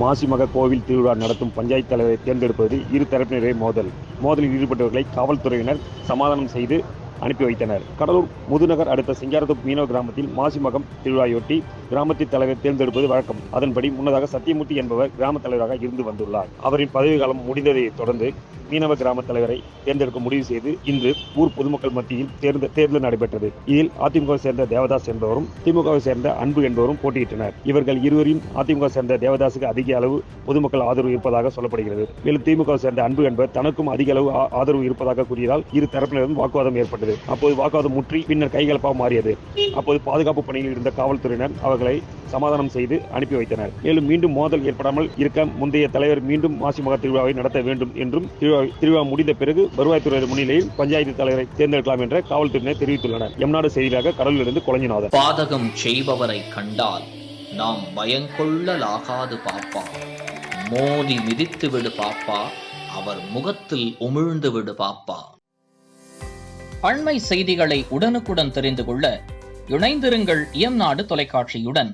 மாசிமக கோவில் திருவிழா நடத்தும் பஞ்சாயத்து தலைவரை தேர்ந்தெடுப்பதில் இரு தரப்பினரே மோதலில் ஈடுபட்டவர்களை காவல்துறையினர் சமாதானம் செய்து அனுப்பி வைத்தனர். கடலூர் முதுநகர் அடுத்த சிங்காரத்தோப்பு மீனவ கிராமத்தில் மாசிமகம் திருவிழாயொட்டி கிராமத்தின் தலைவர் தேர்ந்தெடுப்பது வழக்கம். அதன்படி முன்னதாக சத்தியமூர்த்தி என்பவர் கிராம தலைவராக இருந்து வந்துள்ளார். அவரின் பதவி காலம் முடிந்ததை தொடர்ந்து மீனவ கிராம தலைவரை தேர்ந்தெடுக்க முடிவு செய்து இன்று ஊர் பொதுமக்கள் மத்தியில் தேர்தல் நடைபெற்றது. இதில் அதிமுகவை சேர்ந்த தேவதாஸ் என்பவரும் திமுகவை சேர்ந்த அன்பு என்பவரும் போட்டியிட்டனர். இவர்கள் இருவரையும் அதிமுக சேர்ந்த தேவதாசுக்கு அதிக அளவு பொதுமக்கள் ஆதரவு இருப்பதாக சொல்லப்படுகிறது. மேலும் திமுகவை சேர்ந்த அன்பு என்பவர் தனக்கும் அதிக அளவு ஆதரவு இருப்பதாக கூறியதால் இரு தரப்பினரும் வாக்குவாதம் ஏற்பட்டது. அப்போது வாக்குவாதம் முற்றி பின்னர் கைகலப்பாக மாறியது. அப்போது பாதுகாப்பு பணியில் இருந்த காவல்துறையினர் அவர்களை சமாதானம் செய்து அனுப்பி வைத்தனர். மேலும் மீண்டும் மோதல் ஏற்படாமல் இருக்க முந்தைய தலைவர் மீண்டும் மாசிமக திருவிழாவை நடத்த வேண்டும் என்றும் திருவிழா முடிந்த பிறகு வருவாய்த்துறை முன்னிலையில் பஞ்சாயத்து தலைவரை தேர்ந்தெடுக்கலாம் என்ற காவல்துறையினர் தெரிவித்துள்ளனர். எம்நாடு செய்தியாக கடலூரிலிருந்து கொளஞ்சிநாதன். பாதகம் செய்பவரை கண்டால் நாம் பயங்கொள்ளலாகாது பாப்பா, மோதி மிதித்து விடு பாப்பா, அவர் முகத்தில் உமிழ்ந்து விடு பாப்பா. அண்மை செய்திகளை உடனுக்குடன் தெரிந்து கொள்ள இணைந்திருங்கள் எம்நாடு தொலைக்காட்சியுடன்.